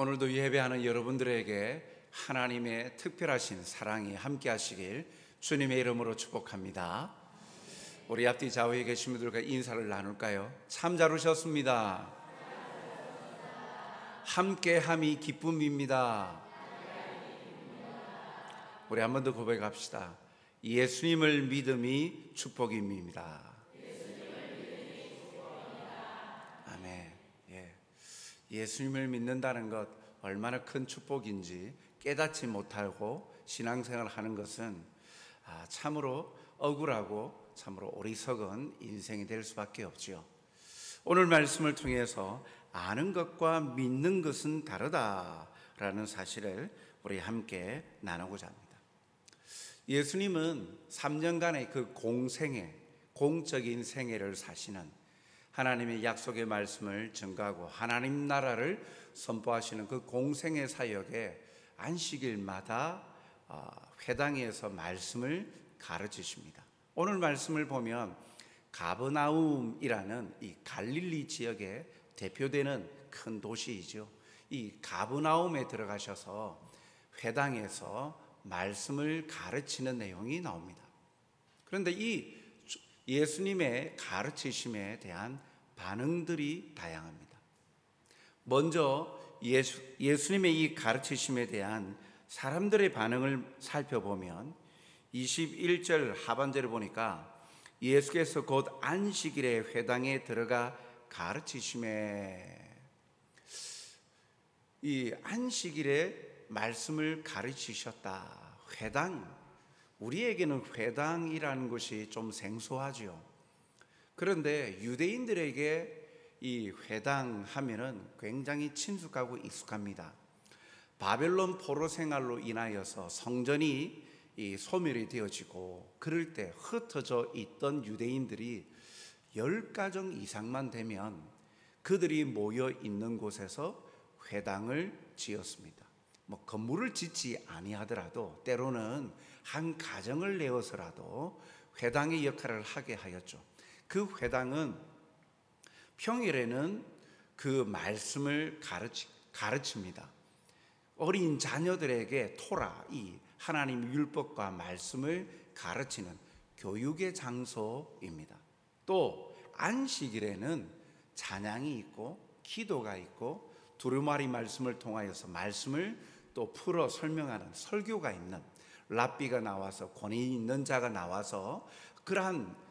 오늘도 예배하는 여러분들에게 하나님의 특별하신 사랑이 함께 하시길 주님의 이름으로 축복합니다. 우리 앞뒤 좌우에 계신 분들과 인사를 나눌까요? 참 잘 오셨습니다. 함께함이 기쁨입니다. 우리 한 번 더 고백합시다. 예수님을 믿음이 축복입니다. 아멘. 예수님을 믿는다는 것 얼마나 큰 축복인지 깨닫지 못하고 신앙생활을 하는 것은 참으로 억울하고 참으로 어리석은 인생이 될 수밖에 없지요. 오늘 말씀을 통해서 아는 것과 믿는 것은 다르다라는 사실을 우리 함께 나누고자 합니다. 예수님은 3년간의 그 공적인 생애를 사시는 하나님의 약속의 말씀을 증거하고 하나님 나라를 선포하시는 그 공생의 사역에 안식일마다 회당에서 말씀을 가르치십니다. 오늘 말씀을 보면 가버나움이라는 이 갈릴리 지역의 대표되는 큰 도시이죠. 이 가버나움에 들어가셔서 회당에서 말씀을 가르치는 내용이 나옵니다. 그런데 이 예수님의 가르치심에 대한 반응들이 다양합니다. 먼저 예수님의 이 가르치심에 대한 사람들의 반응을 살펴보면 21절 하반절을 보니까 예수께서 곧 안식일에 회당에 들어가 가르치심에, 이 안식일에 말씀을 가르치셨다. 회당, 우리에게는 회당이라는 것이 좀 생소하죠. 그런데 유대인들에게 이 회당 하면은 굉장히 친숙하고 익숙합니다. 바벨론 포로 생활로 인하여서 성전이 소멸이 되어지고 그럴 때 흩어져 있던 유대인들이 10가정 이상만 되면 그들이 모여 있는 곳에서 회당을 지었습니다. 건물을 짓지 아니하더라도 때로는 한 가정을 내어서라도 회당의 역할을 하게 하였죠. 그 회당은 평일에는 그 말씀을 가르칩니다. 어린 자녀들에게 토라, 이 하나님 율법과 말씀을 가르치는 교육의 장소입니다. 또 안식일에는 찬양이 있고 기도가 있고 두루마리 말씀을 통하여서 말씀을 또 풀어 설명하는 설교가 있는, 랍비가 나와서 권위 있는 자가 나와서 그러한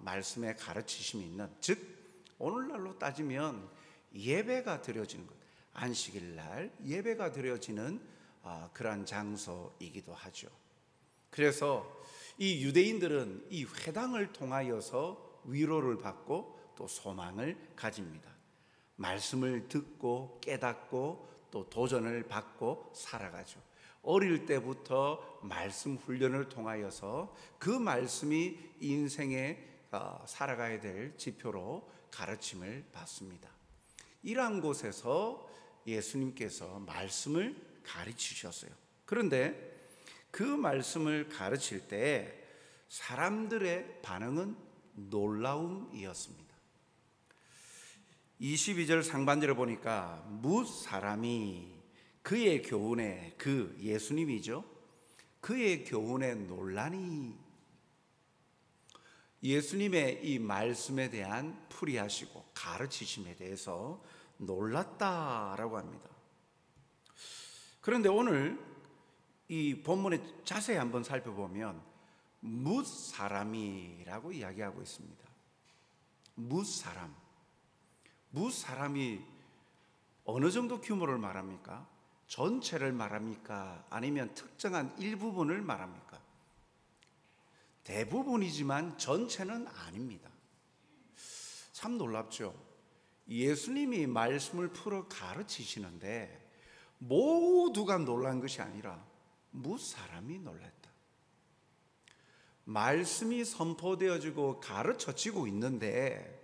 말씀의 가르치심이 있는, 즉 오늘날로 따지면 예배가 드려지는 것, 안식일 날 예배가 드려지는 그러한 장소이기도 하죠. 그래서 이 유대인들은 이 회당을 통하여서 위로를 받고 또 소망을 가집니다. 말씀을 듣고 깨닫고 또 도전을 받고 살아가죠. 어릴 때부터 말씀 훈련을 통하여서 그 말씀이 인생에 살아가야 될 지표로 가르침을 받습니다. 이러한 곳에서 예수님께서 말씀을 가르치셨어요. 그런데 그 말씀을 가르칠 때 사람들의 반응은 놀라움이었습니다. 22절 상반절을 보니까 뭇 사람이 그의 교훈에, 그 예수님이죠, 그의 교훈에 논란이, 예수님의 이 말씀에 대한 풀이하시고 가르치심에 대해서 놀랐다라고 합니다. 그런데 오늘 이 본문에 자세히 한번 살펴보면 뭇 사람이라고 이야기하고 있습니다. 뭇 사람이 어느 정도 규모를 말합니까? 전체를 말합니까? 아니면 특정한 일부분을 말합니까? 대부분이지만 전체는 아닙니다. 참 놀랍죠? 예수님이 말씀을 풀어 가르치시는데 모두가 놀란 것이 아니라 뭇 사람이 놀랐다. 말씀이 선포되어지고 가르쳐지고 있는데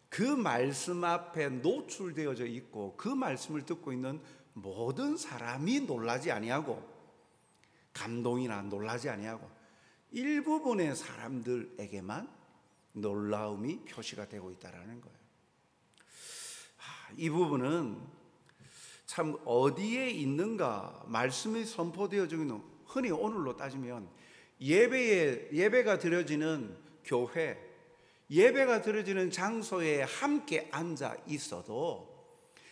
그 말씀 앞에 노출되어져 있고 그 말씀을 듣고 있는 모든 사람이 놀라지 아니하고 감동이나 놀라지 아니하고 일부분의 사람들에게만 놀라움이 표시가 되고 있다는 거예요. 이 부분은 참 어디에 있는가 말씀이 선포되어지는, 흔히 오늘로 따지면 예배가 드려지는 교회, 예배가 드려지는 장소에 함께 앉아 있어도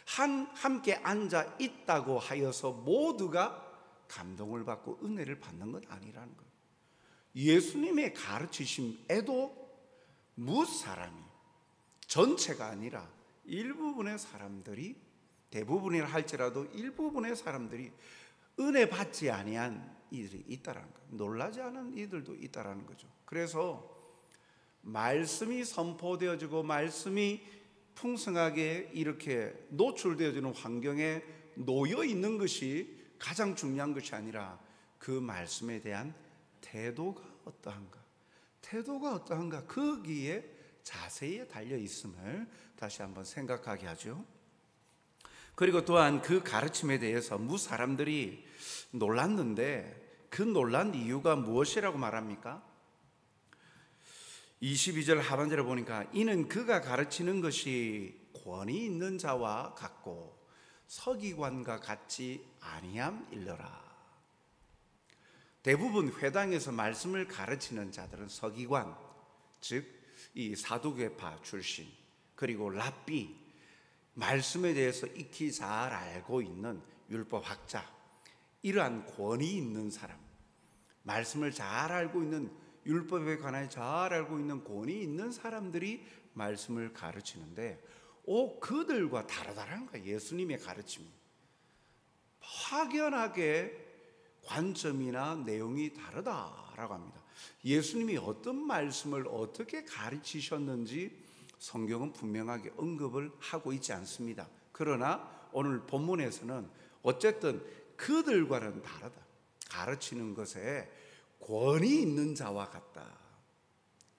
함께 앉아 있다고 하여서 모두가 감동을 받고 은혜를 받는 건 아니라는 거예요. 예수님의 가르치심에도 무사람이, 전체가 아니라 일부분의 사람들이, 대부분이라 할지라도 일부분의 사람들이 은혜 받지 아니한 이들이 있다라는 거예요. 놀라지 않은 이들도 있다라는 거죠. 그래서 말씀이 선포되어지고 말씀이 풍성하게 이렇게 노출되어지는 환경에 놓여 있는 것이 가장 중요한 것이 아니라 그 말씀에 대한 태도가 어떠한가, 거기에 자세히 달려 있음을 다시 한번 생각하게 하죠. 그리고 또한 그 가르침에 대해서 사람들이 놀랐는데 그 놀란 이유가 무엇이라고 말합니까? 22절 하반절에 보니까 이는 그가 가르치는 것이 권위 있는 자와 같고 서기관과 같지 아니함일러라. 대부분 회당에서 말씀을 가르치는 자들은 서기관, 즉 이 사두개파 출신, 그리고 랍비, 말씀에 대해서 익히 잘 알고 있는 율법학자, 이러한 권위 있는 사람, 말씀을 잘 알고 있는, 율법에 관하여 잘 알고 있는 권위 있는 사람들이 말씀을 가르치는데 그들과 다르다는 거예요. 예수님의 가르침이 확연하게 관점이나 내용이 다르다라고 합니다. 예수님이 어떤 말씀을 어떻게 가르치셨는지 성경은 분명하게 언급을 하고 있지 않습니다. 그러나 오늘 본문에서는 어쨌든 그들과는 다르다, 가르치는 것에 권위 있는 자와 같다,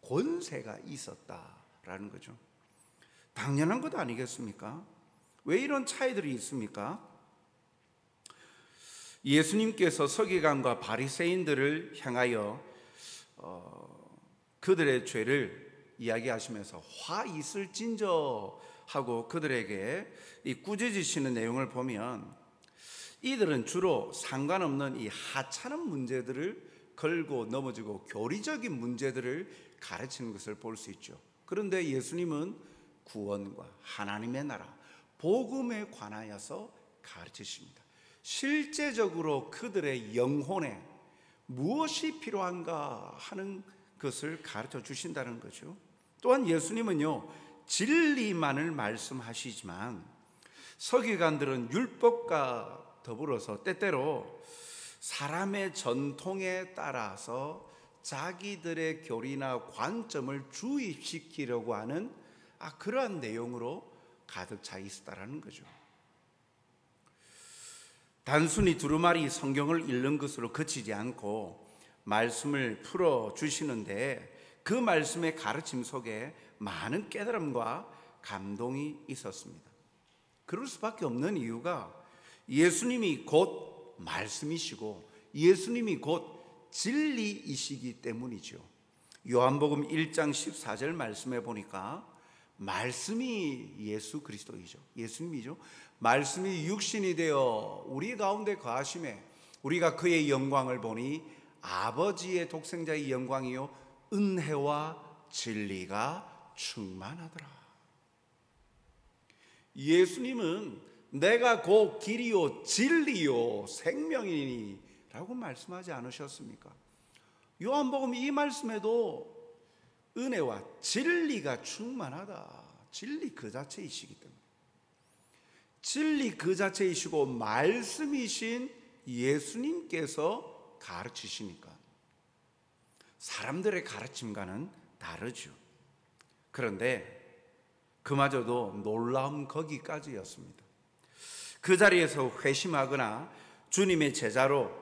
권세가 있었다라는 거죠. 당연한 것 아니겠습니까? 왜 이런 차이들이 있습니까? 예수님께서 서기관과 바리새인들을 향하여 그들의 죄를 이야기하시면서 화 있을진저 하고 그들에게 이 꾸짖으시는 내용을 보면 이들은 주로 상관없는 이 하찮은 문제들을 걸고 넘어지고 교리적인 문제들을 가르치는 것을 볼 수 있죠. 그런데 예수님은 구원과 하나님의 나라, 복음에 관하여서 가르치십니다. 실제적으로 그들의 영혼에 무엇이 필요한가 하는 것을 가르쳐 주신다는 거죠. 또한 예수님은요, 진리만을 말씀하시지만 서기관들은 율법과 더불어서 때때로 사람의 전통에 따라서 자기들의 교리나 관점을 주입시키려고 하는 그러한 내용으로 가득 차 있었다는 거죠. 단순히 두루마리 성경을 읽는 것으로 그치지 않고 말씀을 풀어주시는데 그 말씀의 가르침 속에 많은 깨달음과 감동이 있었습니다. 그럴 수밖에 없는 이유가 예수님이 곧 말씀이시고 예수님이 곧 진리이시기 때문이죠. 요한복음 1장 14절 말씀에 보니까 말씀이 예수 그리스도이죠. 예수님이죠. 말씀이 육신이 되어 우리 가운데 거하심에 우리가 그의 영광을 보니 아버지의 독생자의 영광이요 은혜와 진리가 충만하더라. 예수님은 내가 곧 길이요 진리요 생명이니 라고 말씀하지 않으셨습니까? 요한복음 이 말씀에도 은혜와 진리가 충만하다, 진리 그 자체이시기 때문에, 진리 그 자체이시고 말씀이신 예수님께서 가르치시니까 사람들의 가르침과는 다르죠. 그런데 그마저도 놀라움 거기까지였습니다. 그 자리에서 회심하거나 주님의 제자로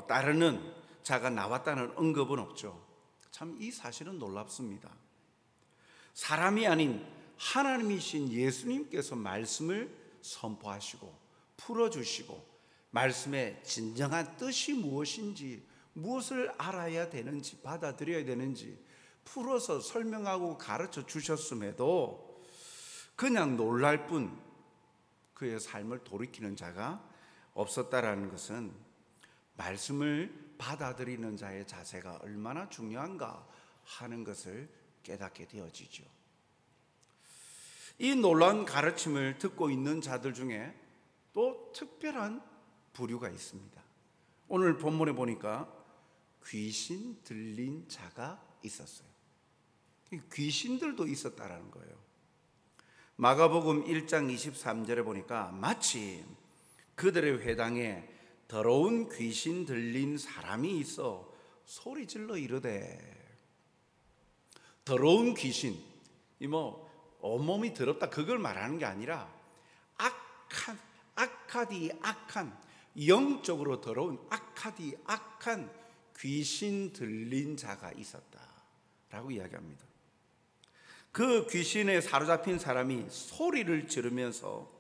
따르는 자가 나왔다는 언급은 없죠. 참 이 사실은 놀랍습니다. 사람이 아닌 하나님이신 예수님께서 말씀을 선포하시고 풀어주시고 말씀의 진정한 뜻이 무엇인지, 무엇을 알아야 되는지, 받아들여야 되는지 풀어서 설명하고 가르쳐 주셨음에도 그냥 놀랄 뿐 그의 삶을 돌이키는 자가 없었다라는 것은 말씀을 받아들이는 자의 자세가 얼마나 중요한가 하는 것을 깨닫게 되어지죠. 이 놀라운 가르침을 듣고 있는 자들 중에 또 특별한 부류가 있습니다. 오늘 본문에 보니까 귀신 들린 자가 있었어요. 귀신들도 있었다라는 거예요. 마가복음 1장 23절에 보니까 마침 그들의 회당에 더러운 귀신 들린 사람이 있어 소리질러 이르되, 더러운 귀신, 온몸이 더럽다 그걸 말하는 게 아니라 악한 영적으로 더러운 악한 귀신 들린 자가 있었다라고 이야기합니다. 그 귀신에 사로잡힌 사람이 소리를 지르면서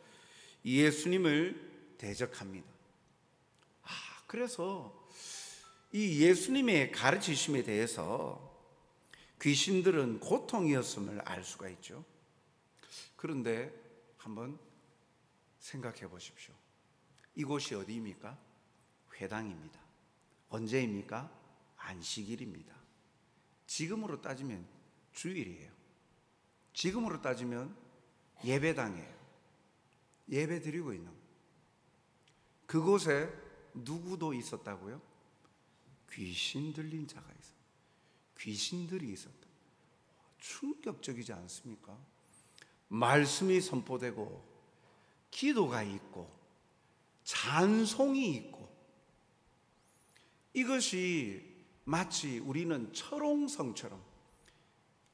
예수님을 대적합니다. 그래서 이 예수님의 가르치심에 대해서 귀신들은 고통이었음을 알 수가 있죠. 그런데 한번 생각해 보십시오. 이곳이 어디입니까? 회당입니다. 언제입니까? 안식일입니다. 지금으로 따지면 주일이에요. 지금으로 따지면 예배당이에요. 예배 드리고 있는 거예요. 그곳에 누구도 있었다고요? 귀신 들린 자가 있어. 귀신들이 있었다. 충격적이지 않습니까? 말씀이 선포되고 기도가 있고 찬송이 있고, 이것이 마치 우리는 철옹성처럼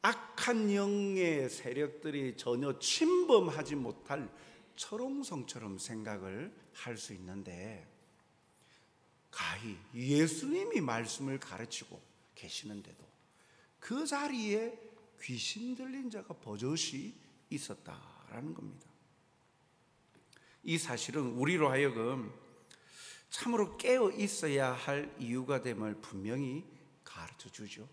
악한 영의 세력들이 전혀 침범하지 못할 철옹성처럼 생각을 할 수 있는데, 가히 예수님이 말씀을 가르치고 계시는데도 그 자리에 귀신 들린 자가 버젓이 있었다라는 겁니다. 이 사실은 우리로 하여금 참으로 깨어 있어야 할 이유가 됨을 분명히 가르쳐 주죠.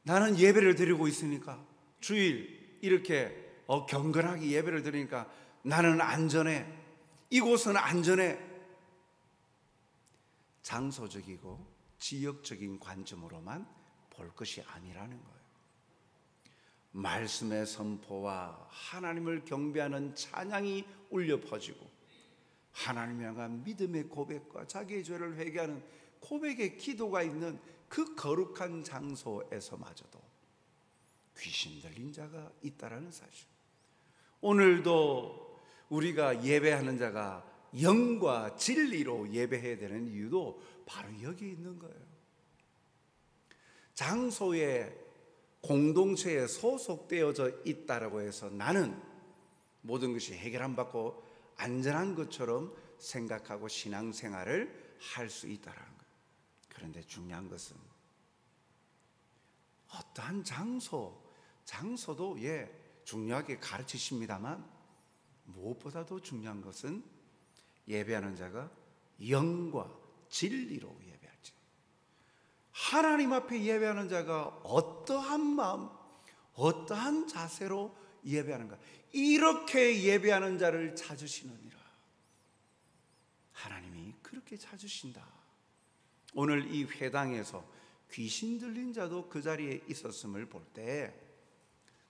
나는 예배를 드리고 있으니까, 주일 이렇게 경건하게 예배를 드리니까 나는 안전해, 이곳은 안전해. 장소적이고 지역적인 관점으로만 볼 것이 아니라는 거예요. 말씀의 선포와 하나님을 경배하는 찬양이 울려 퍼지고, 하나님을 향한 믿음의 고백과 자기의 죄를 회개하는 고백의 기도가 있는 그 거룩한 장소에서마저도 귀신 들린 자가 있다라는 사실. 오늘도 우리가 예배하는 자가 영과 진리로 예배해야 되는 이유도 바로 여기 있는 거예요. 장소에, 공동체에 소속되어져 있다라고 해서 나는 모든 것이 해결 안 받고 안전한 것처럼 생각하고 신앙생활을 할 수 있다라는 거예요. 그런데 중요한 것은 어떠한 장소도 중요하게 가르치십니다만, 무엇보다도 중요한 것은 예배하는 자가 영과 진리로 예배할지, 하나님 앞에 예배하는 자가 어떠한 마음, 어떠한 자세로 예배하는가, 이렇게 예배하는 자를 찾으시느니라. 하나님이 그렇게 찾으신다. 오늘 이 회당에서 귀신 들린 자도 그 자리에 있었음을 볼 때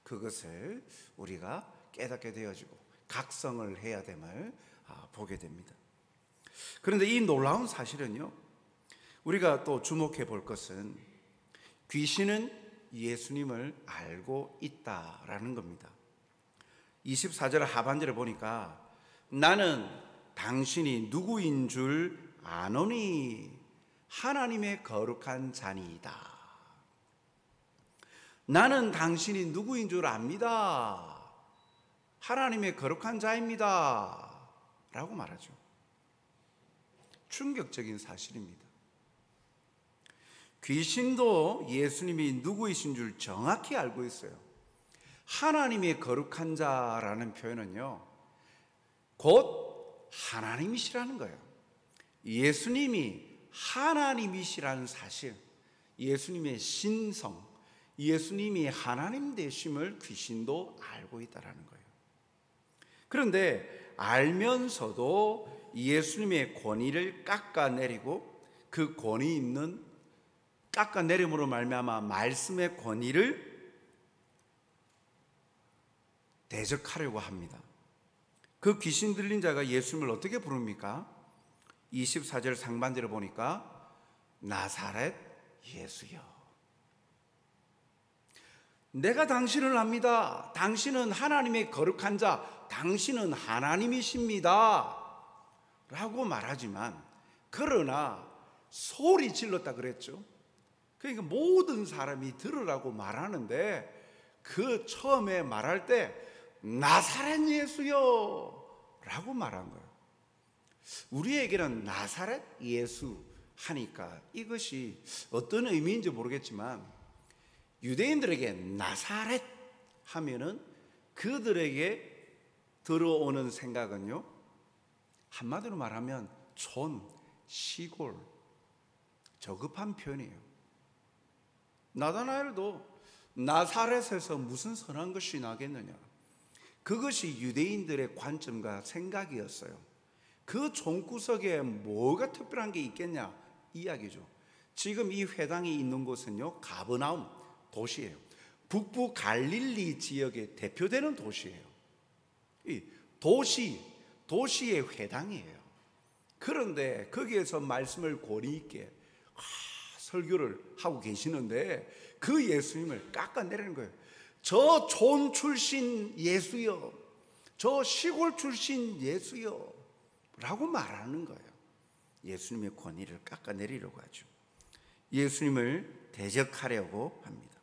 그것을 우리가 깨닫게 되어지고 각성을 해야 됨을 보게 됩니다. 그런데 이 놀라운 사실은요, 우리가 또 주목해 볼 것은 귀신은 예수님을 알고 있다라는 겁니다. 24절 하반절에 보니까 나는 당신이 누구인 줄 아노니 하나님의 거룩한 자니이다. 나는 당신이 누구인 줄 압니다. 하나님의 거룩한 자입니다. 라고 말하죠. 충격적인 사실입니다. 귀신도 예수님이 누구이신 줄 정확히 알고 있어요. 하나님의 거룩한 자라는 표현은요, 곧 하나님이시라는 거예요. 예수님이 하나님이시라는 사실, 예수님의 신성, 예수님이 하나님 되심을 귀신도 알고 있다라는 거예요. 그런데 알면서도 예수님의 권위를 깎아내리고 그 권위 있는 깎아내림으로 말미암아 말씀의 권위를 대적하려고 합니다. 그 귀신 들린 자가 예수님을 어떻게 부릅니까? 24절 상반절을 보니까 나사렛 예수여, 내가 당신을 압니다. 당신은 하나님의 거룩한 자, 당신은 하나님이십니다 라고 말하지만, 그러나 소리 질렀다 그랬죠. 그러니까 모든 사람이 들으라고 말하는데 그 처음에 말할 때 나사렛 예수요 라고 말한 거예요. 우리에게는 나사렛 예수 하니까 이것이 어떤 의미인지 모르겠지만, 유대인들에게 나사렛 하면은 그들에게 들어오는 생각은요, 한마디로 말하면 촌, 시골, 저급한 표현이에요. 나다나엘도 나사렛에서 무슨 선한 것이 나겠느냐, 그것이 유대인들의 관점과 생각이었어요. 그 종구석에 뭐가 특별한 게 있겠냐 이야기죠. 지금 이 회당이 있는 곳은요, 가버나움 도시예요. 북부 갈릴리 지역의 대표되는 도시예요. 이 도시의 회당이에요. 그런데 거기에서 말씀을 권위 있게 설교를 하고 계시는데 그 예수님을 깎아내리는 거예요. 저 촌 출신 예수여, 저 시골 출신 예수여 라고 말하는 거예요. 예수님의 권위를 깎아내리려고 하죠. 예수님을 대적하려고 합니다.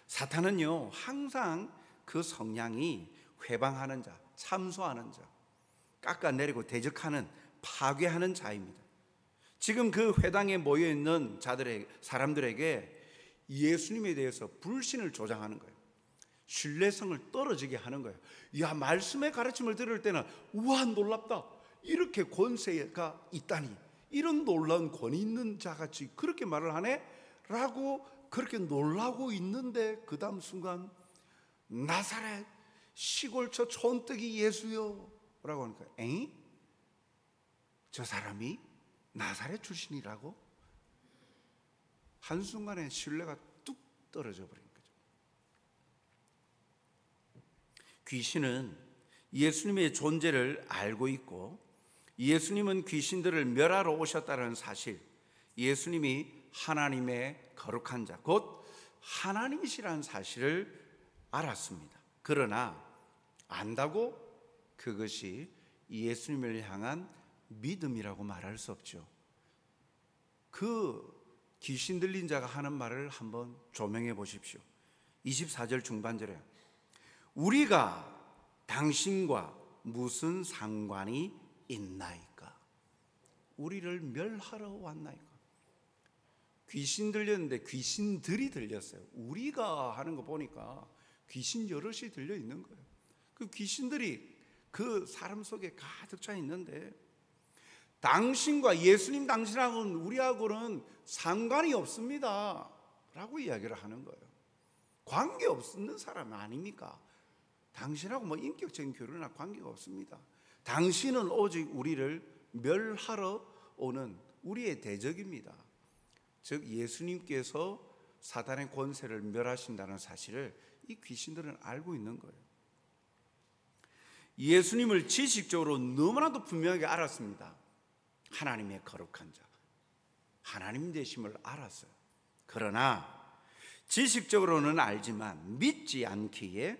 사탄은요, 항상 그 성향이 회방하는 자, 참소하는 자, 깎아내리고 대적하는, 파괴하는 자입니다. 지금 그 회당에 모여있는 사람들에게 예수님에 대해서 불신을 조장하는 거예요. 신뢰성을 떨어지게 하는 거예요. 야, 말씀의 가르침을 들을 때는 우와 놀랍다, 이렇게 권세가 있다니, 이런 놀라운 권위 있는 자같이 그렇게 말을 하네? 라고 그렇게 놀라고 있는데 그 다음 순간 나사렛 시골 저 촌뜨기 예수요 라고 하니까, 에이? 저 사람이 나사렛 출신이라고? 한순간에 신뢰가 뚝 떨어져 버린 거죠. 귀신은 예수님의 존재를 알고 있고, 예수님은 귀신들을 멸하러 오셨다는 사실, 예수님이 하나님의 거룩한 자, 곧 하나님이시라는 사실을 알았습니다. 그러나 안다고 그것이 예수님을 향한 믿음이라고 말할 수 없죠. 그 귀신 들린 자가 하는 말을 한번 조명해 보십시오. 24절 중반절에 우리가 당신과 무슨 상관이 있나이까? 우리를 멸하러 왔나이까? 귀신 들렸는데 귀신들이 들렸어요. 우리가 하는 거 보니까 귀신 여럿이 들려 있는 거예요. 그 귀신들이 그 사람 속에 가득 차 있는데, 당신과 예수님 당신하고는 우리하고는 상관이 없습니다 라고 이야기를 하는 거예요. 관계없는 사람 아닙니까? 당신하고 뭐 인격적인 교류나 관계가 없습니다. 당신은 오직 우리를 멸하러 오는 우리의 대적입니다. 즉 예수님께서 사단의 권세를 멸하신다는 사실을 이 귀신들은 알고 있는 거예요. 예수님을 지식적으로 너무나도 분명하게 알았습니다. 하나님의 거룩한 자, 하나님 되심을 알았어요. 그러나 지식적으로는 알지만 믿지 않기에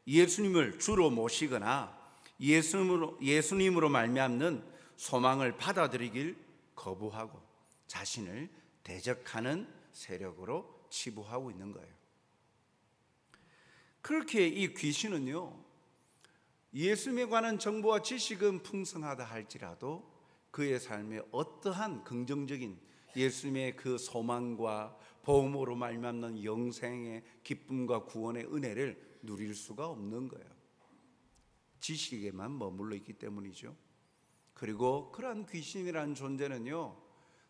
예수님을 주로 모시거나 예수님으로 말미암는 소망을 받아들이길 거부하고 자신을 대적하는 세력으로 치부하고 있는 거예요. 그렇게 이 귀신은요, 예수님에 관한 정보와 지식은 풍성하다 할지라도 그의 삶에 어떠한 긍정적인 예수님의 그 소망과 복음으로 말미암는 영생의 기쁨과 구원의 은혜를 누릴 수가 없는 거예요. 지식에만 머물러 있기 때문이죠. 그리고 그러한 귀신이라는 존재는요,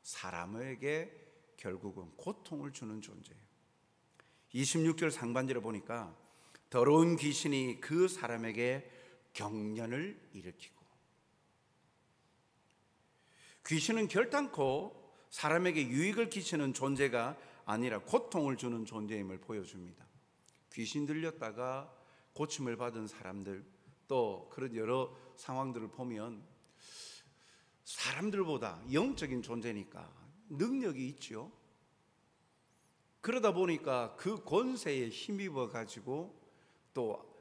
사람에게 결국은 고통을 주는 존재예요. 26절 상반절에 보니까 더러운 귀신이 그 사람에게 경련을 일으키고 귀신은 결단코 사람에게 유익을 끼치는 존재가 아니라 고통을 주는 존재임을 보여줍니다. 귀신 들렸다가 고침을 받은 사람들, 또 그런 여러 상황들을 보면 사람들보다 영적인 존재니까 능력이 있죠. 그러다 보니까 그 권세에 힘입어 가지고 또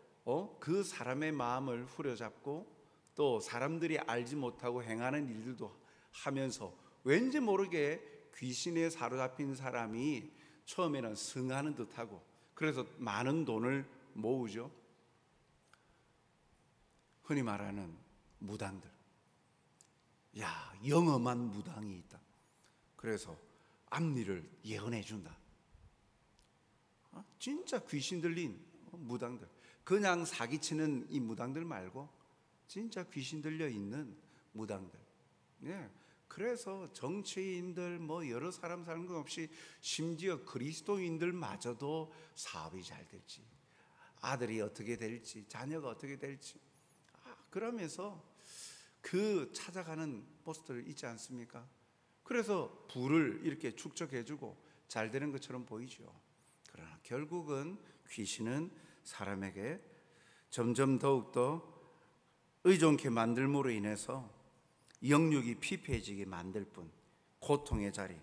그 사람의 마음을 후려잡고 또 사람들이 알지 못하고 행하는 일들도 하면서 왠지 모르게 귀신에 사로잡힌 사람이 처음에는 승하는 듯하고, 그래서 많은 돈을 모으죠. 흔히 말하는 무당들, 야, 영험한 무당이 있다. 그래서 앞니를 예언해 준다. 진짜 귀신 들린 무당들, 그냥 사기치는 이 무당들 말고 진짜 귀신 들려 있는 무당들. 예. 그래서 정치인들 뭐 여러 사람 사는 것 없이 심지어 그리스도인들마저도 사업이 잘 될지, 아들이 어떻게 될지, 자녀가 어떻게 될지, 그러면서 그 찾아가는 포스터를 있지 않습니까? 그래서 부를 이렇게 축적해주고 잘 되는 것처럼 보이죠. 그러나 결국은 귀신은 사람에게 점점 더욱더 의존케 만들므로 인해서 영육이 피폐해지게 만들 뿐, 고통의 자리,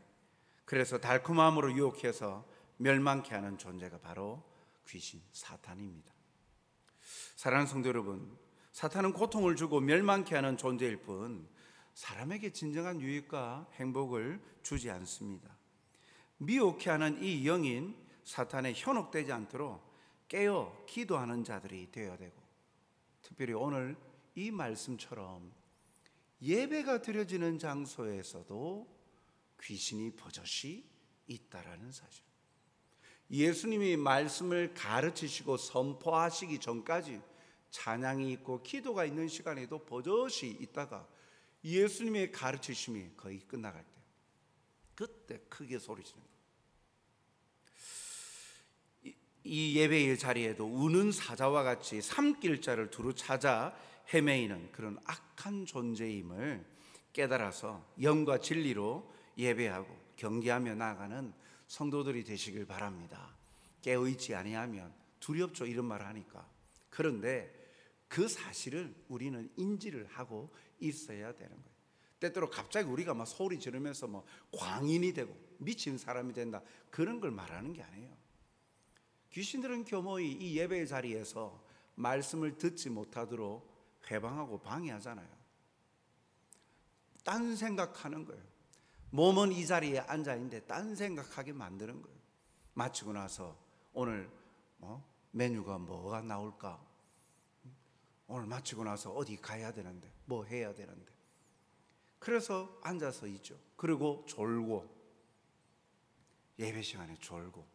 그래서 달콤함으로 유혹해서 멸망케 하는 존재가 바로 귀신, 사탄입니다. 사랑하는 성도 여러분, 사탄은 고통을 주고 멸망케 하는 존재일 뿐 사람에게 진정한 유익과 행복을 주지 않습니다. 미혹케 하는 이 영인 사탄에 현혹되지 않도록 깨어 기도하는 자들이 되어야 되고, 특별히 오늘 이 말씀처럼 예배가 드려지는 장소에서도 귀신이 버젓이 있다라는 사실, 예수님이 말씀을 가르치시고 선포하시기 전까지 찬양이 있고 기도가 있는 시간에도 버젓이 있다가 예수님의 가르치심이 거의 끝나갈 때, 그때 크게 소리치는 거예요. 이 예배의 자리에도 우는 사자와 같이 삼킬자를 두루 찾아 헤매이는 그런 악한 존재임을 깨달아서 영과 진리로 예배하고 경계하며 나아가는 성도들이 되시길 바랍니다. 깨어있지 아니하면 두렵죠, 이런 말 하니까. 그런데 그 사실을 우리는 인지를 하고 있어야 되는 거예요. 때때로 갑자기 우리가 막 소리 지르면서 뭐 광인이 되고 미친 사람이 된다, 그런 걸 말하는 게 아니에요. 귀신들은 교모의 이 예배의 자리에서 말씀을 듣지 못하도록 회방하고 방해하잖아요. 딴 생각하는 거예요. 몸은 이 자리에 앉아있는데 딴 생각하게 만드는 거예요. 마치고 나서 오늘 메뉴가 뭐가 나올까, 오늘 마치고 나서 어디 가야 되는데, 뭐 해야 되는데, 그래서 앉아서 있죠. 그리고 졸고, 예배 시간에 졸고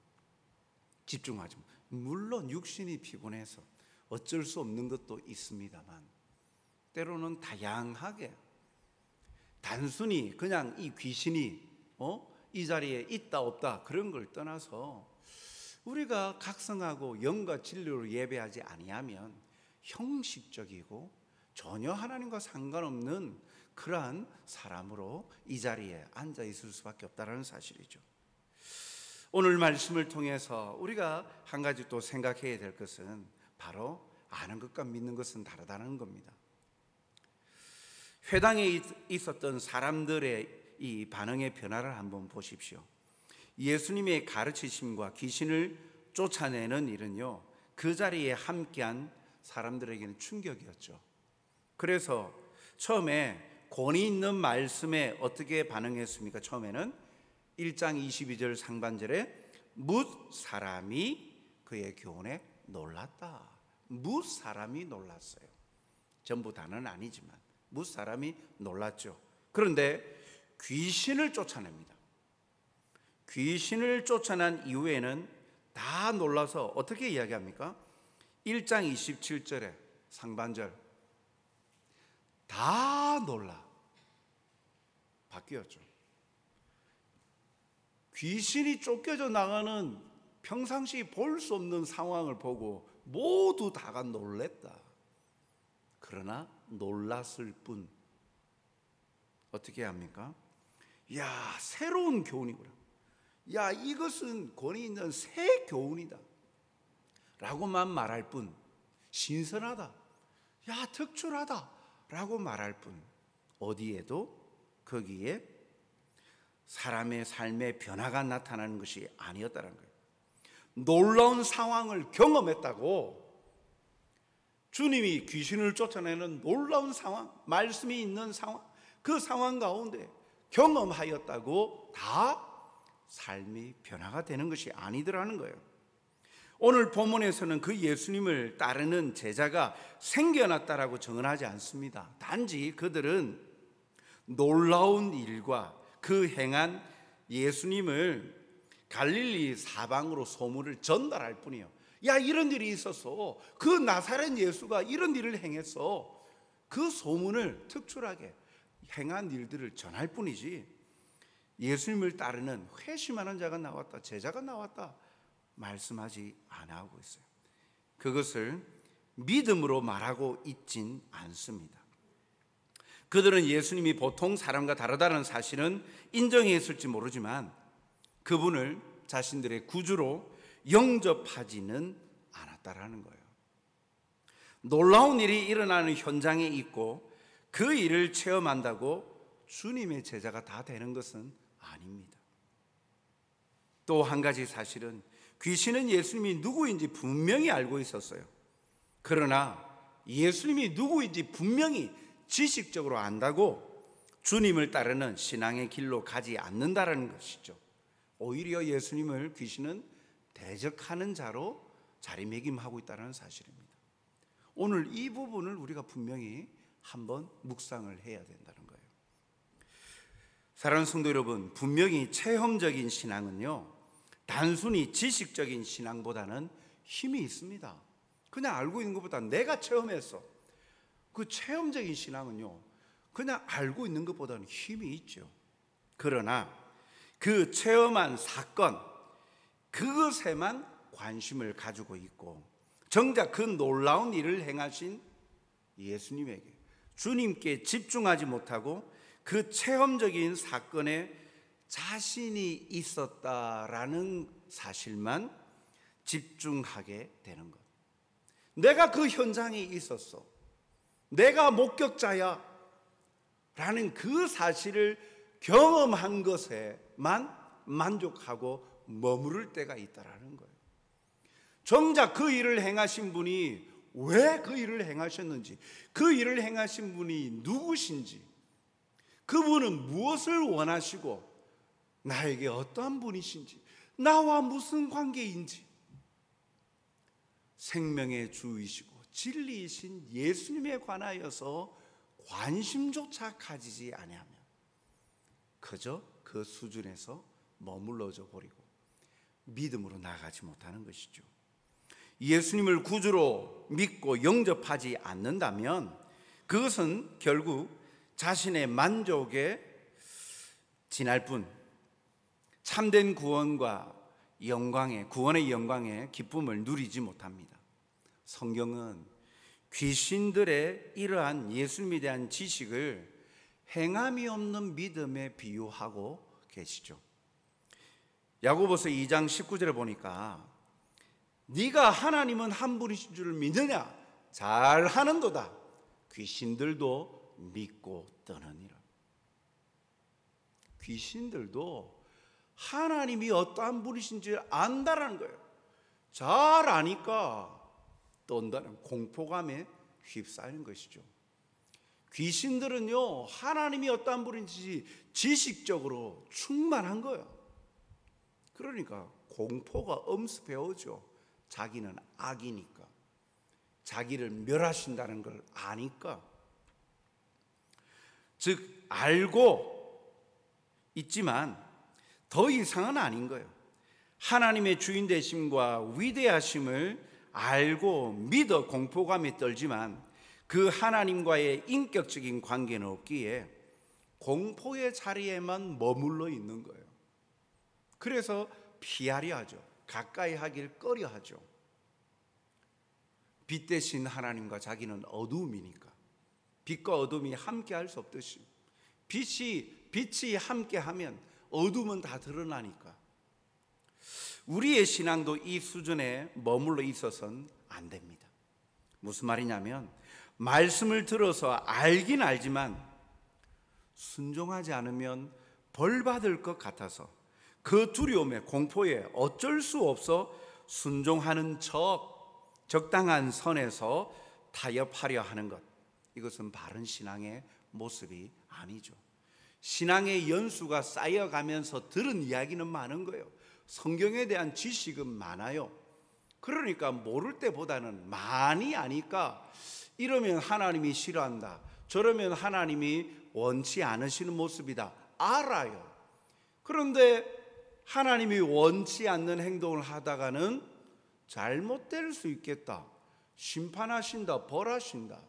집중하지 못. 물론 육신이 피곤해서 어쩔 수 없는 것도 있습니다만, 때로는 다양하게, 단순히 그냥 이 귀신이 이 자리에 있다 없다 그런 걸 떠나서 우리가 각성하고 영과 진리로 예배하지 아니하면 형식적이고 전혀 하나님과 상관없는 그러한 사람으로 이 자리에 앉아 있을 수밖에 없다는 사실이죠. 오늘 말씀을 통해서 우리가 한 가지 또 생각해야 될 것은 바로 아는 것과 믿는 것은 다르다는 겁니다. 회당에 있었던 사람들의 이 반응의 변화를 한번 보십시오. 예수님의 가르치심과 귀신을 쫓아내는 일은요, 그 자리에 함께한 사람들에게는 충격이었죠. 그래서 처음에 권위 있는 말씀에 어떻게 반응했습니까? 처음에는 1장 22절 상반절에 뭇 사람이 그의 교훈에 놀랐다. 뭇 사람이 놀랐어요. 전부 다는 아니지만 뭇 사람이 놀랐죠. 그런데 귀신을 쫓아냅니다. 귀신을 쫓아난 이후에는 다 놀라서 어떻게 이야기합니까? 1장 27절에 상반절, 다 놀라 바뀌었죠. 귀신이 쫓겨져 나가는 평상시 볼 수 없는 상황을 보고 모두 다가 놀랬다. 그러나 놀랐을 뿐 어떻게 합니까? 야, 새로운 교훈이구나. 야, 이것은 권위 있는 새 교훈이다 라고만 말할 뿐, 신선하다, 야, 특출하다 라고 말할 뿐, 어디에도 거기에 사람의 삶의 변화가 나타나는 것이 아니었다는 거예요. 놀라운 상황을 경험했다고, 주님이 귀신을 쫓아내는 놀라운 상황, 말씀이 있는 상황, 그 상황 가운데 경험하였다고 다 삶이 변화가 되는 것이 아니더라는 거예요. 오늘 본문에서는 그 예수님을 따르는 제자가 생겨났다라고 정언하지 않습니다. 단지 그들은 놀라운 일과 그 행한 예수님을 갈릴리 사방으로 소문을 전달할 뿐이에요. 야, 이런 일이 있었어. 그 나사렛 예수가 이런 일을 행했어. 그 소문을 특출하게 행한 일들을 전할 뿐이지, 예수님을 따르는 회심하는 자가 나왔다, 제자가 나왔다 말씀하지 않아오고 있어요. 그것을 믿음으로 말하고 있진 않습니다. 그들은 예수님이 보통 사람과 다르다는 사실은 인정했을지 모르지만 그분을 자신들의 구주로 영접하지는 않았다라는 거예요. 놀라운 일이 일어나는 현장에 있고 그 일을 체험한다고 주님의 제자가 다 되는 것은 아닙니다. 또 한 가지 사실은 귀신은 예수님이 누구인지 분명히 알고 있었어요. 그러나 예수님이 누구인지 분명히 지식적으로 안다고 주님을 따르는 신앙의 길로 가지 않는다라는 것이죠. 오히려 예수님을 귀신은 대적하는 자로 자리매김하고 있다는 사실입니다. 오늘 이 부분을 우리가 분명히 한번 묵상을 해야 된다는 거예요. 사랑하는 성도 여러분, 분명히 체험적인 신앙은요, 단순히 지식적인 신앙보다는 힘이 있습니다. 그냥 알고 있는 것보다 내가 체험했어. 그 체험적인 신앙은요, 그냥 알고 있는 것보다는 힘이 있죠. 그러나 그 체험한 사건, 그것에만 관심을 가지고 있고 정작 그 놀라운 일을 행하신 예수님에게, 주님께 집중하지 못하고 그 체험적인 사건에 자신이 있었다라는 사실만 집중하게 되는 것. 내가 그 현장에 있었어, 내가 목격자야 라는 그 사실을 경험한 것에만 만족하고 머무를 때가 있다라는 거예요. 정작 그 일을 행하신 분이 왜 그 일을 행하셨는지, 그 일을 행하신 분이 누구신지, 그분은 무엇을 원하시고 나에게 어떠한 분이신지, 나와 무슨 관계인지, 생명의 주이시고 진리이신 예수님에 관하여서 관심조차 가지지 아니하면 그저 그 수준에서 머물러져 버리고 믿음으로 나아가지 못하는 것이죠. 예수님을 구주로 믿고 영접하지 않는다면 그것은 결국 자신의 만족에 지날 뿐, 참된 구원과 영광의, 구원의 영광의 기쁨을 누리지 못합니다. 성경은 귀신들의 이러한 예수님에 대한 지식을 행함이 없는 믿음에 비유하고 계시죠. 야고보서 2장 19절에 보니까 네가 하나님은 한 분이신 줄 믿느냐? 잘하는도다. 귀신들도 믿고 떠느니라. 귀신들도 하나님이 어떠한 분이신지 안다라는 거예요. 잘 아니까 떤다는 공포감에 휩싸이는 것이죠. 귀신들은요, 하나님이 어떠한 분인지 지식적으로 충만한 거예요. 그러니까 공포가 엄습해오죠. 자기는 악이니까, 자기를 멸하신다는 걸 아니까. 즉 알고 있지만 더 이상은 아닌 거예요. 하나님의 주인 되심과 위대하심을 알고 믿어 공포감에 떨지만 그 하나님과의 인격적인 관계는 없기에 공포의 자리에만 머물러 있는 거예요. 그래서 피하려 하죠. 가까이 하길 꺼려 하죠. 빛 대신 하나님과 자기는 어두움이니까, 빛과 어둠이 함께 할 수 없듯이 빛이 함께하면 어둠은 다 드러나니까 우리의 신앙도 이 수준에 머물러 있어서는 안 됩니다. 무슨 말이냐면 말씀을 들어서 알긴 알지만 순종하지 않으면 벌 받을 것 같아서 그 두려움에 공포에 어쩔 수 없어 순종하는 적당한 선에서 타협하려 하는 것, 이것은 바른 신앙의 모습이 아니죠. 신앙의 연수가 쌓여가면서 들은 이야기는 많은 거예요. 성경에 대한 지식은 많아요. 그러니까 모를 때보다는 많이 아니까 이러면 하나님이 싫어한다, 저러면 하나님이 원치 않으시는 모습이다 알아요. 그런데 하나님이 원치 않는 행동을 하다가는 잘못될 수 있겠다, 심판하신다, 벌하신다,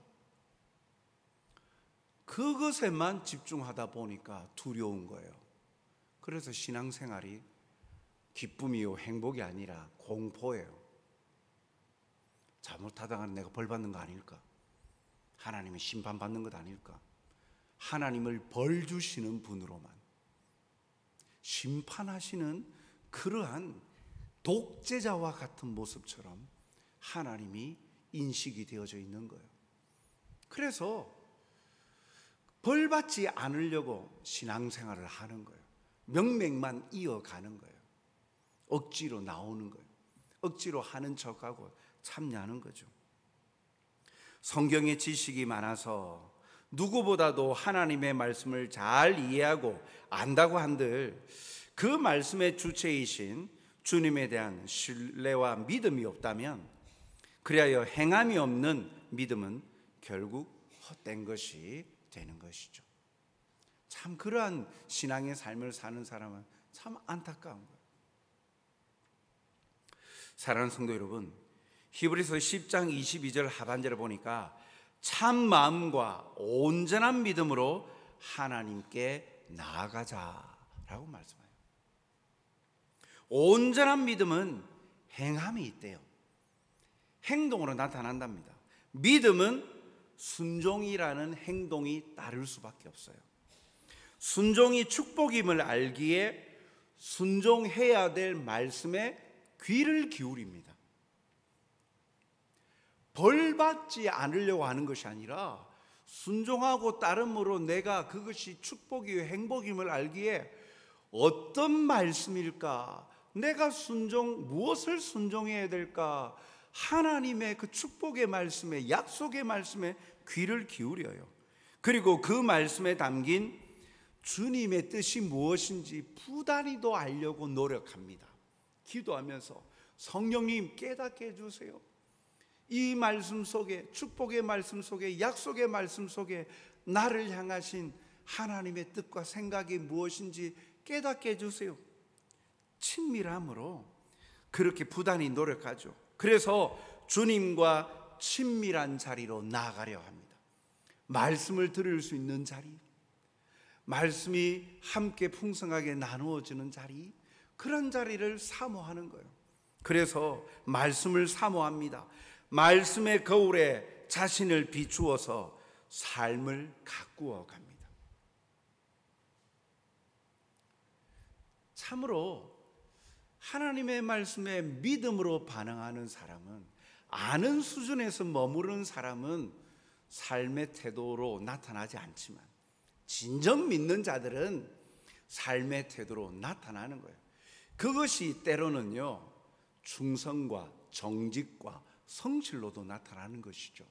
그것에만 집중하다 보니까 두려운 거예요. 그래서 신앙생활이 기쁨이요 행복이 아니라 공포예요. 잘못하다가 내가 벌 받는 거 아닐까? 하나님이 심판받는 것 아닐까? 하나님을 벌 주시는 분으로만, 심판하시는 그러한 독재자와 같은 모습처럼 하나님이 인식이 되어져 있는 거예요. 그래서 벌 받지 않으려고 신앙생활을 하는 거예요. 명맥만 이어가는 거예요. 억지로 나오는 거예요. 억지로 하는 척하고 참여하는 거죠. 성경의 지식이 많아서 누구보다도 하나님의 말씀을 잘 이해하고 안다고 한들 그 말씀의 주체이신 주님에 대한 신뢰와 믿음이 없다면 그리하여 행함이 없는 믿음은 결국 헛된 것이 되는 것이죠. 참 그러한 신앙의 삶을 사는 사람은 참 안타까운 거예요. 사랑하는 성도 여러분, 히브리서 10장 22절 하반절을 보니까 참 마음과 온전한 믿음으로 하나님께 나아가자라고 말씀해요. 온전한 믿음은 행함이 있대요. 행동으로 나타난답니다. 믿음은 순종이라는 행동이 따를 수밖에 없어요. 순종이 축복임을 알기에 순종해야 될 말씀에 귀를 기울입니다. 벌 받지 않으려고 하는 것이 아니라 순종하고 따름으로 내가 그것이 축복이요 행복임을 알기에 어떤 말씀일까? 내가 무엇을 순종해야 될까? 하나님의 그 축복의 말씀에, 약속의 말씀에 귀를 기울여요. 그리고 그 말씀에 담긴 주님의 뜻이 무엇인지 부단히도 알려고 노력합니다. 기도하면서 성령님 깨닫게 해주세요. 이 말씀 속에, 축복의 말씀 속에, 약속의 말씀 속에 나를 향하신 하나님의 뜻과 생각이 무엇인지 깨닫게 해주세요. 친밀함으로 그렇게 부단히 노력하죠. 그래서 주님과 친밀한 자리로 나아가려 합니다. 말씀을 들을 수 있는 자리, 말씀이 함께 풍성하게 나누어지는 자리, 그런 자리를 사모하는 거예요. 그래서 말씀을 사모합니다. 말씀의 거울에 자신을 비추어서 삶을 가꾸어 갑니다. 참으로 하나님의 말씀에 믿음으로 반응하는 사람은, 아는 수준에서 머무르는 사람은 삶의 태도로 나타나지 않지만 진정 믿는 자들은 삶의 태도로 나타나는 거예요. 그것이 때로는요 충성과 정직과 성실로도 나타나는 것이죠.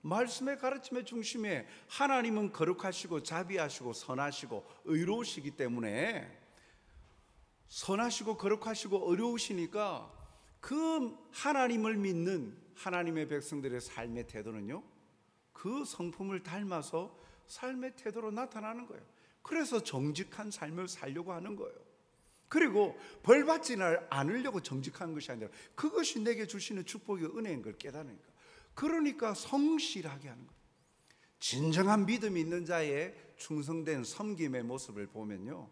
말씀의 가르침의 중심에 하나님은 거룩하시고 자비하시고 선하시고 의로우시기 때문에, 선하시고 거룩하시고 의로우시니까 그 하나님을 믿는 하나님의 백성들의 삶의 태도는요 그 성품을 닮아서 삶의 태도로 나타나는 거예요. 그래서 정직한 삶을 살려고 하는 거예요. 그리고 벌 받지는 않으려고 정직한 것이 아니라 그것이 내게 주시는 축복의 은혜인 걸 깨달으니까, 그러니까 성실하게 하는 거예요. 진정한 믿음이 있는 자의 충성된 섬김의 모습을 보면요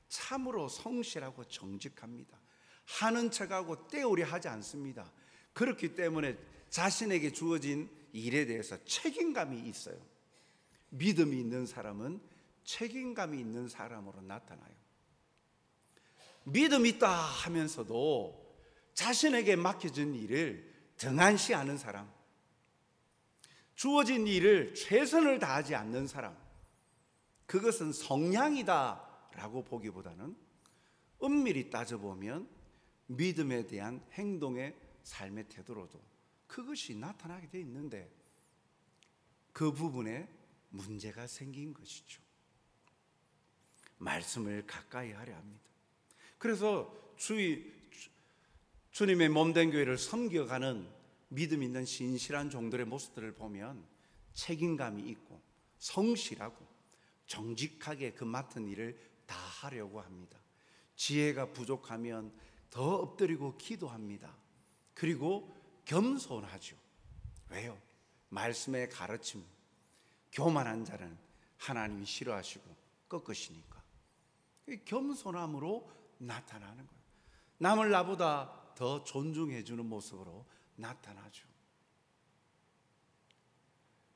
참으로 성실하고 정직합니다. 하는 척하고 떼우려 하지 않습니다. 그렇기 때문에 자신에게 주어진 일에 대해서 책임감이 있어요. 믿음이 있는 사람은 책임감이 있는 사람으로 나타나요. 믿음 있다 하면서도 자신에게 맡겨진 일을 등한시하는 사람, 주어진 일을 최선을 다하지 않는 사람, 그것은 성향이다라고 보기보다는 엄밀히 따져보면 믿음에 대한 행동의 삶의 태도로도 그것이 나타나게 돼 있는데 그 부분에 문제가 생긴 것이죠. 말씀을 가까이 하려 합니다. 그래서 주님의 몸된 교회를 섬겨가는 믿음 있는 신실한 종들의 모습들을 보면 책임감이 있고 성실하고 정직하게 그 맡은 일을 다 하려고 합니다. 지혜가 부족하면 더 엎드리고 기도합니다. 그리고 겸손하죠. 왜요? 말씀의 가르침, 교만한 자는 하나님이 싫어하시고 꺾으시니까. 겸손함으로 나타나는 거예요. 남을 나보다 더 존중해 주는 모습으로 나타나죠.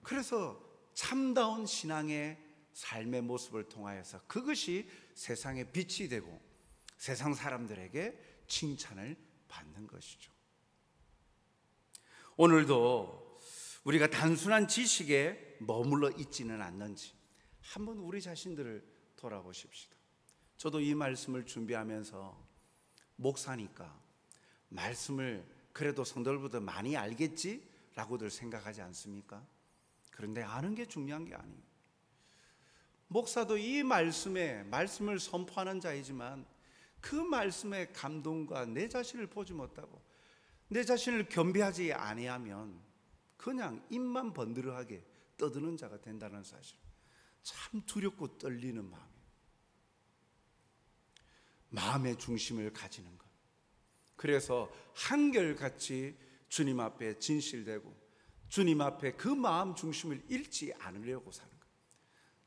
그래서 참다운 신앙의 삶의 모습을 통하여서 그것이 세상의 빛이 되고 세상 사람들에게 칭찬을 받는 것이죠. 오늘도 우리가 단순한 지식에 머물러 있지는 않는지 한번 우리 자신들을 돌아보십시다. 저도 이 말씀을 준비하면서 목사니까 말씀을 그래도 성도들보다 많이 알겠지? 라고들 생각하지 않습니까? 그런데 아는 게 중요한 게 아니에요. 목사도 이 말씀을 선포하는 자이지만 그 말씀의 감동과 내 자신을 보지 못하고 내 자신을 겸비하지 아니하면 그냥 입만 번드르하게 떠드는 자가 된다는 사실, 참 두렵고 떨리는 마음의 중심을 가지는 것. 그래서 한결같이 주님 앞에 진실되고 주님 앞에 그 마음 중심을 잃지 않으려고 사는 것.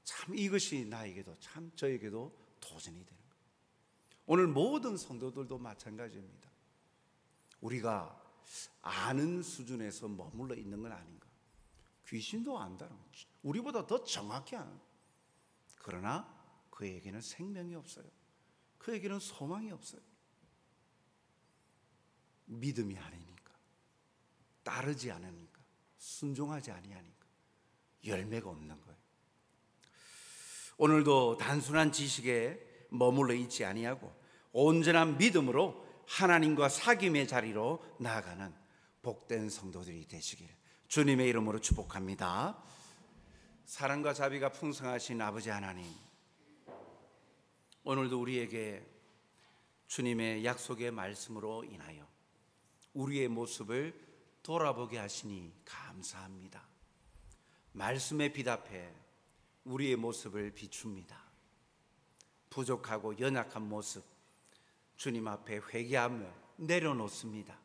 참 이것이 나에게도 참 저에게도 도전이 되는 거예요. 오늘 모든 성도들도 마찬가지입니다. 우리가 아는 수준에서 머물러 있는 건 아닌가. 귀신도 안다는 거죠. 우리보다 더 정확히 아는. 그러나 그에게는 생명이 없어요. 그에게는 소망이 없어요. 믿음이 아니니까, 따르지 않으니까, 순종하지 아니하니까 열매가 없는 거예요. 오늘도 단순한 지식에 머물러 있지 아니하고 온전한 믿음으로 하나님과 사귐의 자리로 나아가는 복된 성도들이 되시길 주님의 이름으로 축복합니다. 사랑과 자비가 풍성하신 아버지 하나님, 오늘도 우리에게 주님의 약속의 말씀으로 인하여 우리의 모습을 돌아보게 하시니 감사합니다. 말씀에 빛 앞에 우리의 모습을 비춥니다. 부족하고 연약한 모습 주님 앞에 회개하며 내려놓습니다.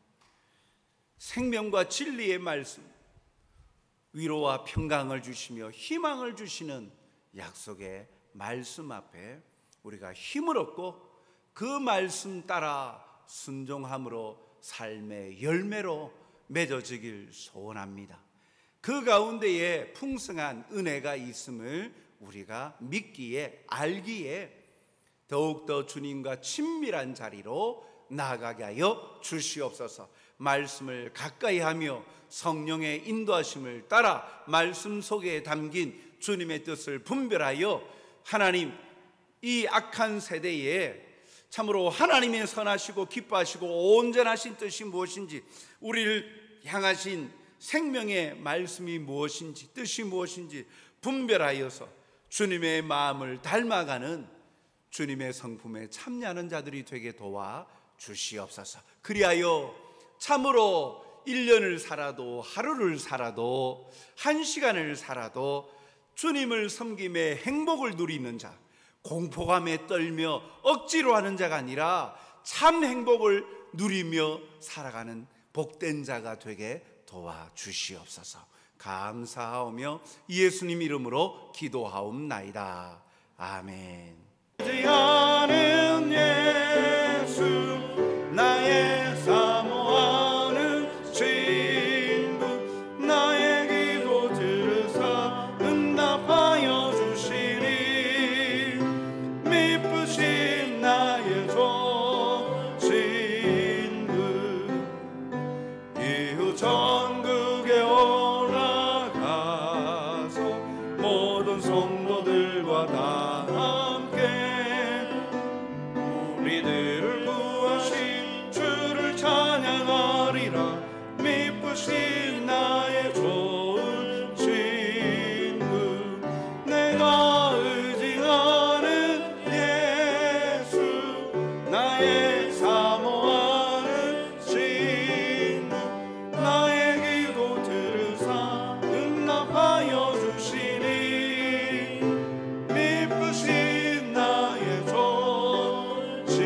생명과 진리의 말씀, 위로와 평강을 주시며 희망을 주시는 약속의 말씀 앞에 우리가 힘을 얻고 그 말씀 따라 순종함으로 삶의 열매로 맺어지길 소원합니다. 그 가운데에 풍성한 은혜가 있음을 우리가 믿기에 알기에 더욱더 주님과 친밀한 자리로 나아가게 하여 주시옵소서. 말씀을 가까이 하며 성령의 인도하심을 따라 말씀 속에 담긴 주님의 뜻을 분별하여 하나님, 이 악한 세대에 참으로 하나님의 선하시고 기뻐하시고 온전하신 뜻이 무엇인지, 우리를 향하신 생명의 말씀이 무엇인지, 뜻이 무엇인지 분별하여서 주님의 마음을 닮아가는 주님의 성품에 참여하는 자들이 되게 도와 주시옵소서. 그리하여 참으로 1년을 살아도 하루를 살아도 1시간을 살아도 주님을 섬김에 행복을 누리는 자, 공포감에 떨며 억지로 하는 자가 아니라 참 행복을 누리며 살아가는 복된 자가 되게 도와주시옵소서. 감사하오며 예수님 이름으로 기도하옵나이다. 아멘. 예수 나의 사모하는 친구, 나의 기도 들으사 응답하여 주시니 사람들과 다 함께 우리들을 구하신 주를 찬양하리라. 미쁘신 나의 좋은 친구, 내가 의지하는 예수, 나의 사모하는 친구, 나의 기도 들으사 응답하여 주시니 미쁘신 나의 좋은 친구.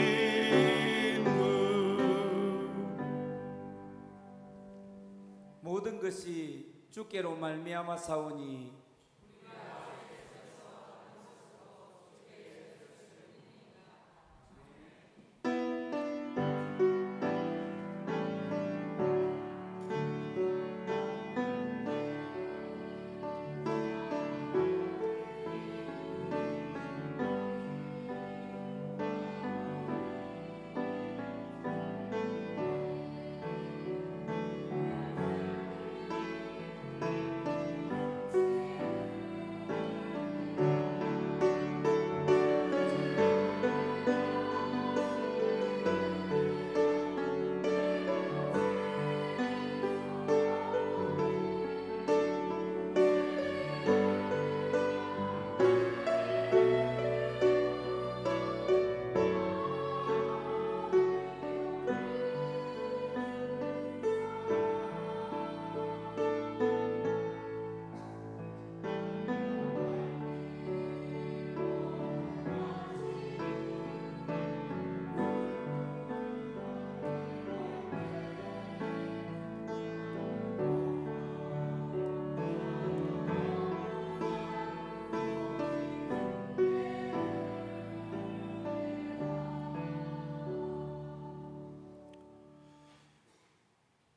모든 것이 주께로 말미암아 사오니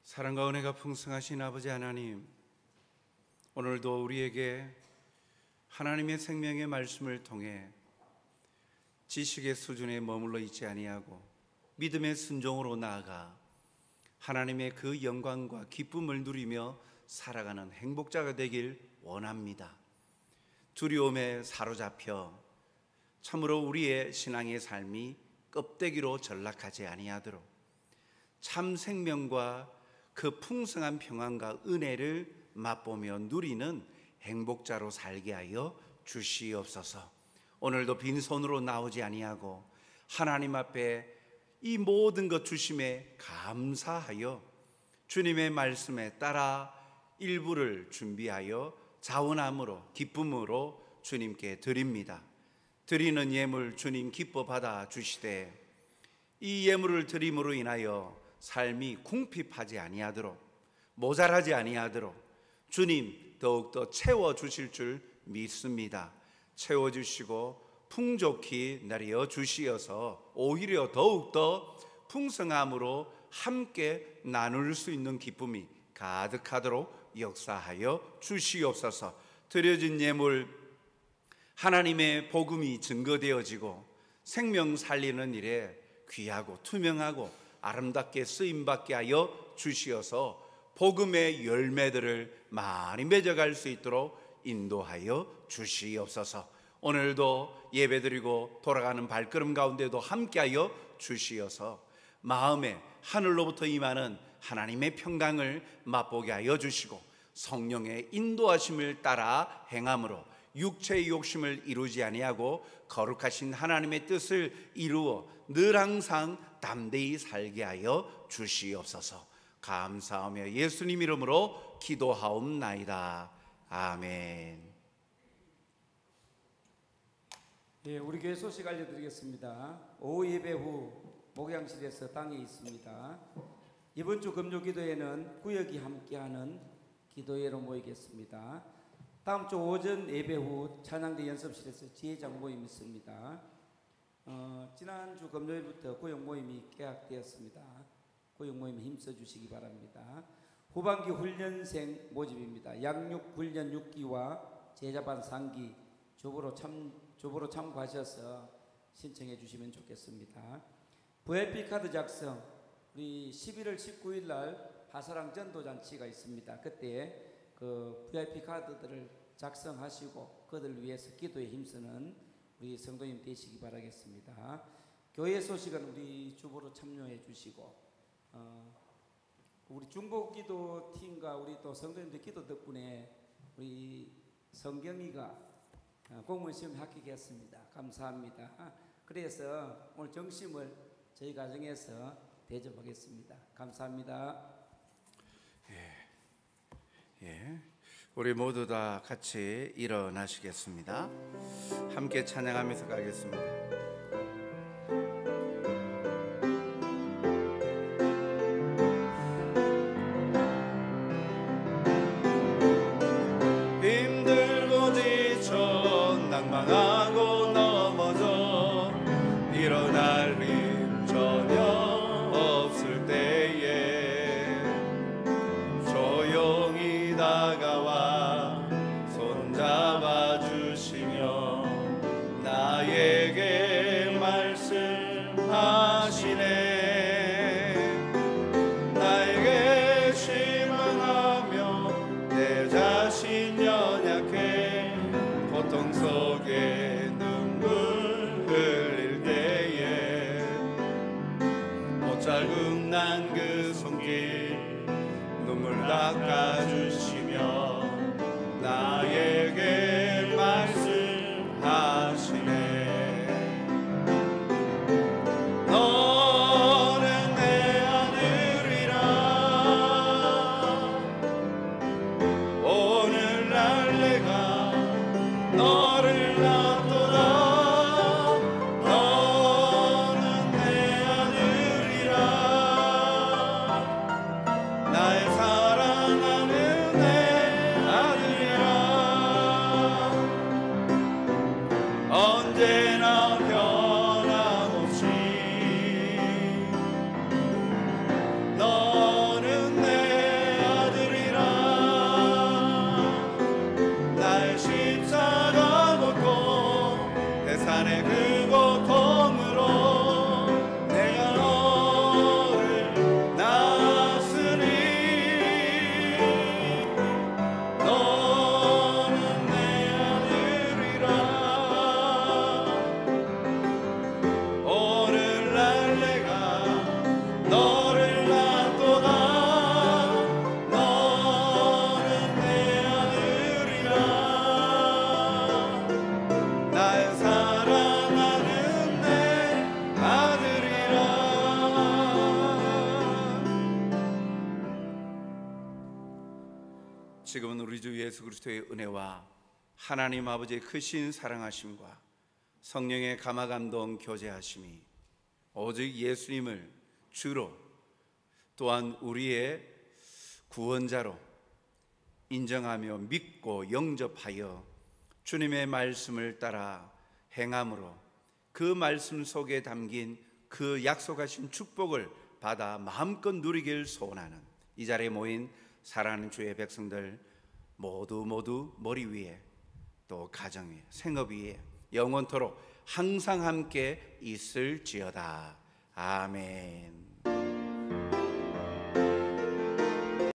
사랑과 은혜가 풍성하신 아버지 하나님, 오늘도 우리에게 하나님의 생명의 말씀을 통해 지식의 수준에 머물러 있지 아니하고 믿음의 순종으로 나아가 하나님의 그 영광과 기쁨을 누리며 살아가는 행복자가 되길 원합니다. 두려움에 사로잡혀 참으로 우리의 신앙의 삶이 껍데기로 전락하지 아니하도록 참 생명과 그 풍성한 평안과 은혜를 맛보며 누리는 행복자로 살게 하여 주시옵소서. 오늘도 빈손으로 나오지 아니하고 하나님 앞에 이 모든 것 주심에 감사하여 주님의 말씀에 따라 일부를 준비하여 자원함으로 기쁨으로 주님께 드립니다. 드리는 예물 주님 기뻐 받아 주시되 이 예물을 드림으로 인하여 삶이 궁핍하지 아니하도록 모자라지 아니하도록 주님 더욱더 채워주실 줄 믿습니다. 채워주시고 풍족히 내려 주시어서 오히려 더욱더 풍성함으로 함께 나눌 수 있는 기쁨이 가득하도록 역사하여 주시옵소서. 드려진 예물 하나님의 복음이 증거되어지고 생명 살리는 일에 귀하고 투명하고 아름답게 쓰임받게 하여 주시어서 복음의 열매들을 많이 맺어갈 수 있도록 인도하여 주시옵소서. 오늘도 예배드리고 돌아가는 발걸음 가운데도 함께하여 주시어서 마음에 하늘로부터 임하는 하나님의 평강을 맛보게 하여 주시고 성령의 인도하심을 따라 행함으로 육체의 욕심을 이루지 아니하고 거룩하신 하나님의 뜻을 이루어 늘 항상 담대히 살게 하여 주시옵소서. 감사하며 예수님 이름으로 기도하옵나이다. 아멘. 네, 우리 교회 소식 알려드리겠습니다. 오후 예배 후 목양실에서 당에 있습니다. 이번 주 금요 기도회는 구역이 함께하는 기도회로 모이겠습니다. 다음 주 오전 예배 후 찬양대 연습실에서 지혜장 모임이 있습니다. 지난주 금요일부터 구역 모임이 개학되었습니다. 구역 모임에 힘써 주시기 바랍니다. 후반기 훈련생 모집입니다. 양육 훈련 6기와 제자반 3기 조보로 참고하셔서 신청해 주시면 좋겠습니다. VIP 카드 작성, 우리 11월 19일 날 하사랑 전도잔치가 있습니다. 그때 그 VIP 카드들을 작성하시고 그들 위해서 기도에 힘쓰는 우리 성도님 되시기 바라겠습니다. 교회 소식은 우리 주보로 참여해 주시고 우리 중보 기도 팀과 우리 또 성도님들 기도 덕분에 우리 성경이가 공무원 시험에 합격했습니다. 감사합니다. 그래서 오늘 점심을 저희 가정에서 대접하겠습니다. 감사합니다. 예, 우리 모두 다 같이 일어나시겠습니다. 함께 찬양하면서 가겠습니다. 힘들고 지쳐 낭망하고 넘어져 일어날 힘 전혀 없을 때에 조용히 다가와 손잡아 주시며 나에게 말씀하시네. 나에게 실망하며 내 자신 연약해 고통 속에 눈물 흘릴 때에 못잘금 난 그 손길 눈물 닦아주시며 나에게 말씀하시네. 너는 내 아들이라 오늘날 내가 너를 낳도다. 너는 내 아들이라 나의 사랑하는 내 아들이라 언제나 변함없이 너는 내 아들이라 나의 십자가 고통 내 산의 그 고통으로 내가 너를 낳았으니 너는 내 아들이라 오늘날 내가 너를 낳도다. 너는 내 아들이라 나의 사랑하는 내 아들이라. 지금은 우리 주 예수 그리스도의 은혜와 하나님 아버지의 크신 사랑하심과 성령의 감화감동 교제하심이 오직 예수님을 주로 또한 우리의 구원자로 인정하며 믿고 영접하여 주님의 말씀을 따라 행함으로 그 말씀 속에 담긴 그 약속하신 축복을 받아 마음껏 누리길 소원하는 이 자리에 모인 사랑하는 주의 백성들 모두 머리 위에 또 가정 위에 생업 위에 영원토록 항상 함께 있을지어다. 아멘.